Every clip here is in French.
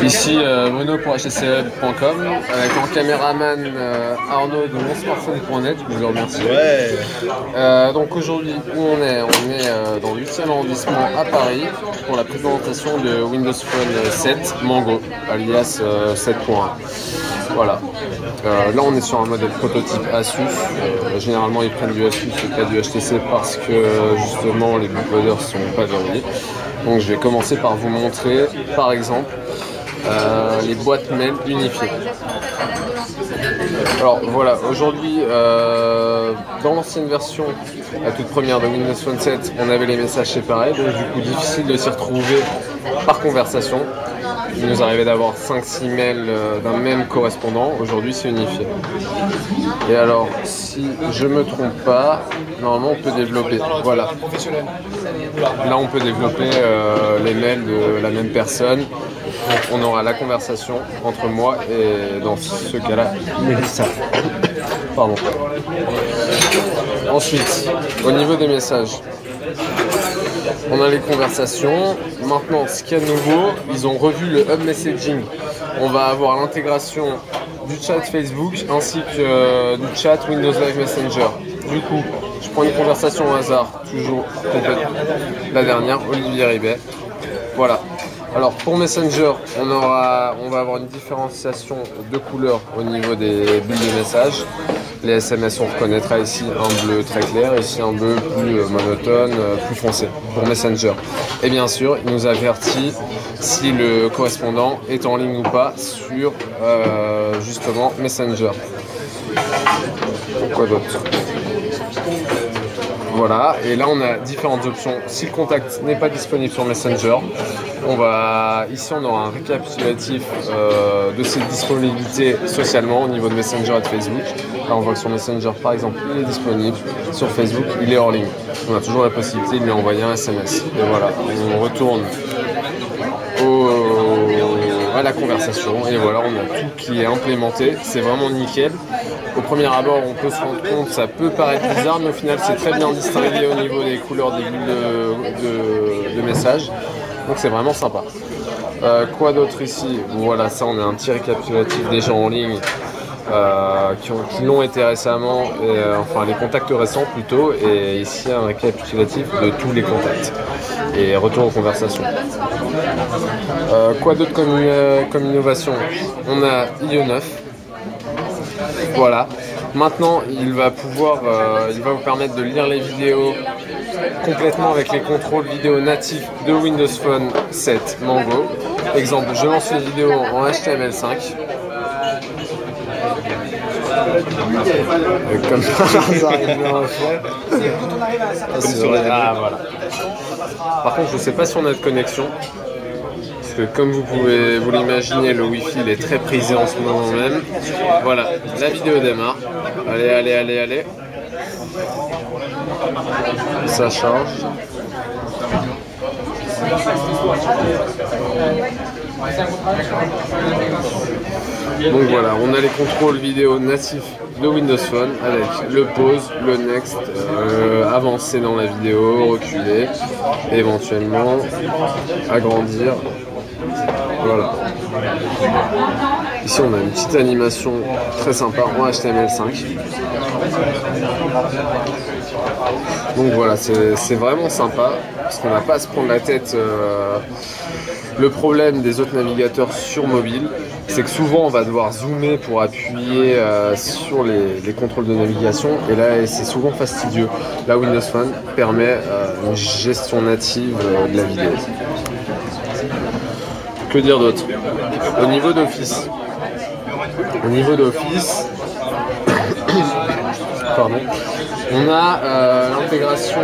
Ici Bruno pour HTCweb.com avec en caméraman Arnaud de monsmartphone.net, je vous remercie. Ouais. Donc aujourd'hui où on est dans le 8e arrondissement à Paris pour la présentation de Windows Phone 7 Mango alias 7.1. Voilà. Là on est sur un modèle prototype Asus. Généralement ils prennent du Asus et pas du HTC parce que justement les bootloaders sont pas verrouillés. Donc je vais commencer par vous montrer par exemple les boîtes mail unifiées. Alors voilà, aujourd'hui dans l'ancienne version, la toute première de Windows Phone 7, on avait les messages séparés, donc du coup difficile de s'y retrouver par conversation. Il nous arrivait d'avoir 5-6 mails d'un même correspondant. Aujourd'hui c'est unifié. Et alors si je me trompe pas, normalement on peut développer. Voilà. Là on peut développer les mails de la même personne. Donc on aura la conversation entre moi et dans ce cas-là Mélissa. Pardon. Ensuite, au niveau des messages, on a les conversations. Maintenant, ce qu'il y a de nouveau, ils ont revu le hub messaging. On va avoir l'intégration du chat Facebook ainsi que du chat Windows Live Messenger. Du coup, je prends une conversation au hasard, toujours complète. La dernière, Olivier Ribet. Voilà. Alors pour Messenger, on va avoir une différenciation de couleurs au niveau des bulles de message. Les SMS, on reconnaîtra ici un bleu très clair, ici un bleu plus monotone, plus foncé pour Messenger. Et bien sûr, il nous avertit si le correspondant est en ligne ou pas sur justement Messenger. Quoi d'autre ? Voilà, et là on a différentes options. Si le contact n'est pas disponible sur Messenger, ici on aura un récapitulatif de ses disponibilités socialement au niveau de Messenger et de Facebook. Là on voit que sur Messenger par exemple il est disponible, sur Facebook il est hors ligne. On a toujours la possibilité de lui envoyer un SMS. Et voilà, on retourne à la conversation et voilà, on a tout qui est implémenté, c'est vraiment nickel. Au premier abord, on peut se rendre compte, ça peut paraître bizarre, mais au final, c'est très bien distingué au niveau des couleurs des bulles de messages. Donc c'est vraiment sympa. Quoi d'autre ici ? Voilà, ça, on a un petit récapitulatif des gens en ligne qui l'ont été récemment, enfin les contacts récents plutôt, et ici un récapitulatif de tous les contacts. Et retour aux conversations. Quoi d'autre comme innovation ? On a IE9. Voilà. Maintenant, il va vous permettre de lire les vidéos complètement avec les contrôles vidéo natifs de Windows Phone 7 Mango. Exemple, je lance une vidéo en HTML5. Comme par hasard, il me refait. Ah, voilà. Par contre, je ne sais pas si on a de connexion. Parce que comme vous pouvez vous l'imaginer, le Wi-Fi il est très prisé en ce moment même. Voilà, la vidéo démarre. Allez. Ça charge. Donc voilà, on a les contrôles vidéo natifs de Windows Phone avec le pause, le next, avancer dans la vidéo, reculer, et éventuellement agrandir. Voilà. Ici on a une petite animation très sympa en HTML5. Donc voilà, c'est vraiment sympa parce qu'on n'a pas à se prendre la tête. Le problème des autres navigateurs sur mobile, c'est que souvent on va devoir zoomer pour appuyer sur les contrôles de navigation et là c'est souvent fastidieux. Là Windows Phone permet une gestion native de la vidéo. Que dire d'autre ? Au niveau d'Office, pardon, on a l'intégration,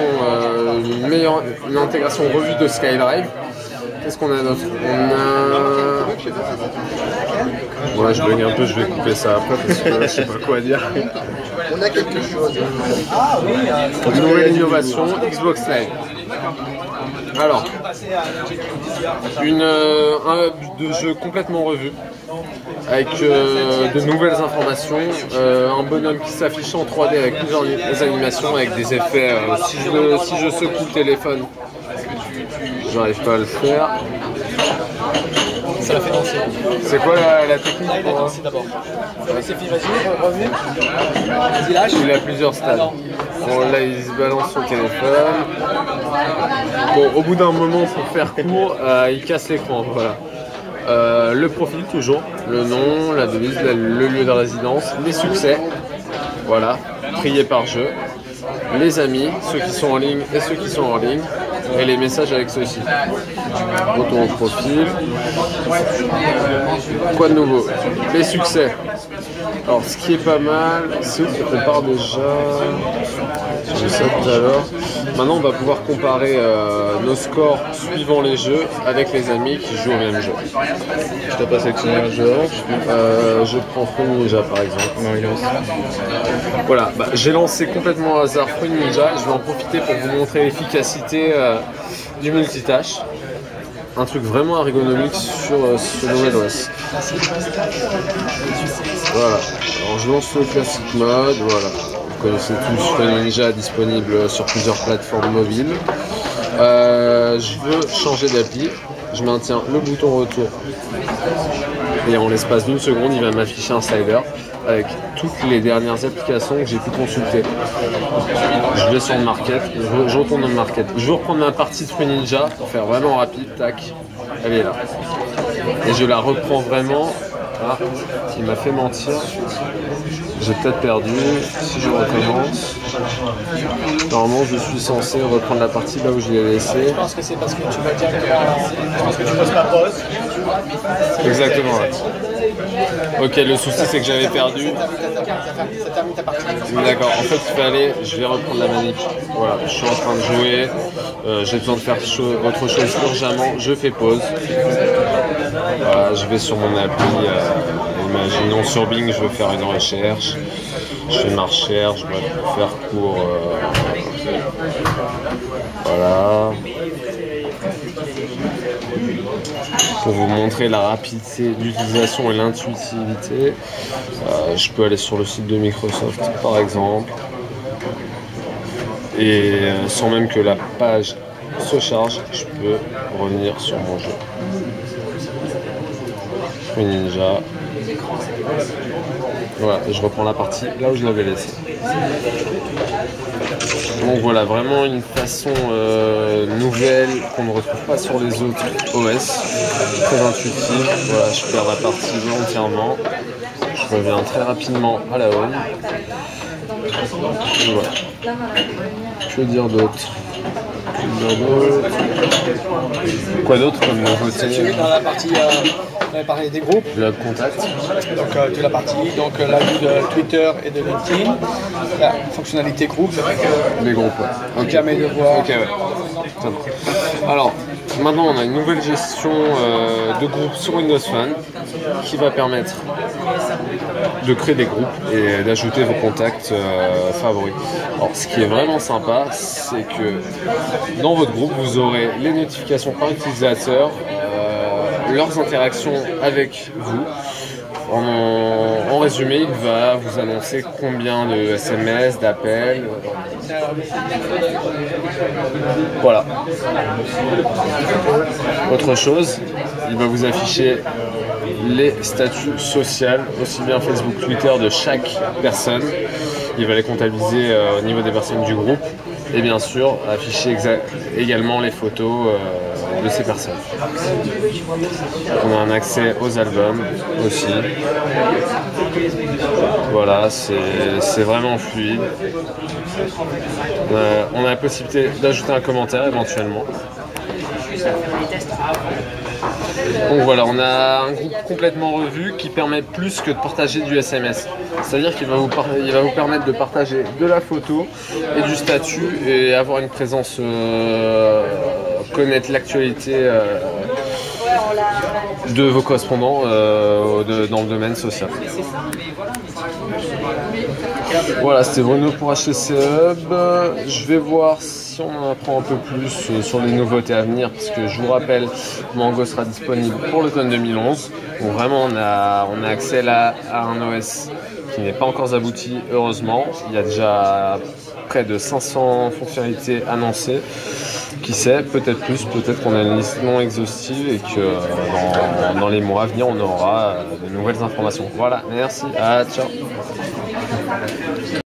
une intégration revue de SkyDrive. Qu'est-ce qu'on a d'autre ? Ouais, je bug un peu, je vais couper ça après parce que je sais pas quoi dire. On a quelque chose. Une nouvelle innovation, Xbox Live. Alors, un hub de jeu complètement revu, avec de nouvelles informations, un bonhomme qui s'affiche en 3D avec plusieurs animations, avec des effets. Si je secoue le téléphone, j'arrive pas à le faire. Ça l'a fait danser. C'est quoi la technique Là, il a pour... dansé d'abord. C'est fini, vas-y, revenez. Vas-y, lâche. Il a plusieurs stades. Alors. Bon, là, il se balance son téléphone. Bon, au bout d'un moment, pour faire court, il casse l'écran. Voilà. Le profil, toujours. Le nom, la devise, le lieu de résidence, les succès. Voilà. Trié par jeu. Les amis, ceux qui sont en ligne et ceux qui sont hors ligne. Et les messages avec ceux-ci. Retour au profil. Quoi de nouveau? Les succès. Alors, ce qui est pas mal, c'est qu'on part déjà. J'ai vu ça tout à l'heure. Maintenant, on va pouvoir comparer nos scores suivant les jeux avec les amis qui jouent au même jeu. Je t'ai pas sélectionné un jeu. Je prends Fruit Ninja par exemple. Non, il lance. Voilà, bah, j'ai lancé complètement au hasard Fruit Ninja. Je vais en profiter pour vous montrer l'efficacité du multitâche. Un truc vraiment ergonomique sur NovelOS. Voilà, alors je lance le classic mode, voilà. Vous connaissez tous Fruit Ninja, disponible sur plusieurs plateformes mobiles. Je veux changer d'appli, je maintiens le bouton retour et en l'espace d'une seconde il va m'afficher un slider avec toutes les dernières applications que j'ai pu consulter. Je vais sur le market, je retourne dans le market. Je vais reprendre ma partie de Fruit Ninja pour faire vraiment rapide, tac, elle est là. Et je la reprends vraiment. Ah, il m'a fait mentir. J'ai peut-être perdu. Si je recommence, normalement je suis censé reprendre la partie là où je l'ai laissée. Je pense que c'est parce que tu vas directement. Je pense que tu poses ta pause. Exactement. Ouais. Ok, le souci c'est que j'avais perdu. Ça termine ta partie. D'accord, en fait il fallait, je vais reprendre la manip. Voilà, je suis en train de jouer, j'ai besoin de faire autre chose urgemment, je fais pause. Voilà, je vais sur mon appli, imaginons sur Bing, je veux faire une recherche. Je fais ma recherche, bref, pour faire court. Voilà. Pour vous montrer la rapidité d'utilisation et l'intuitivité, je peux aller sur le site de Microsoft par exemple, et sans même que la page se charge, je peux revenir sur mon jeu. Fruit Ninja. Voilà, et je reprends la partie là où je l'avais laissée. Donc voilà, vraiment une façon nouvelle qu'on ne retrouve pas sur les autres OS. Très intuitive. Voilà, je perds la partie entièrement. Je reviens très rapidement à la home. Et voilà. Que dire d'autre? Quoi d'autre comme nouveauté? Dans la partie, on avait parlé des groupes. Le contact. Donc toute la partie, donc l'ajout de Twitter et de LinkedIn. La fonctionnalité groupe, ça fait que Les groupes, ouais. Okay. jamais de voir. Ok, ouais. Alors, maintenant on a une nouvelle gestion de groupes sur Windows Phone qui va permettre de créer des groupes et d'ajouter vos contacts favoris. Alors, ce qui est vraiment sympa, c'est que dans votre groupe, vous aurez les notifications par utilisateur, leurs interactions avec vous. En résumé, il va vous annoncer combien de SMS, d'appels. Voilà. Autre chose, il va vous afficher les statuts sociaux, aussi bien Facebook, Twitter de chaque personne. Il va les comptabiliser au niveau des personnes du groupe. Et bien sûr, afficher également les photos de ces personnes. On a un accès aux albums aussi. Voilà, c'est vraiment fluide. On a la possibilité d'ajouter un commentaire éventuellement. Donc voilà, on a un groupe complètement revu qui permet plus que de partager du SMS. C'est-à-dire qu'il va vous permettre de partager de la photo et du statut et avoir une présence, connaître l'actualité de vos correspondants dans le domaine social. Voilà, c'était Bruno pour HTC Hub. Je vais voir si on en apprend un peu plus sur les nouveautés à venir, parce que je vous rappelle, Mango sera disponible pour l'automne 2011. Donc vraiment, on a accès là à un OS qui n'est pas encore abouti, heureusement. Il y a déjà près de 500 fonctionnalités annoncées. Qui sait, peut-être plus, peut-être qu'on a une liste non exhaustive et que dans les mois à venir, on aura de nouvelles informations. Voilà, merci, ciao.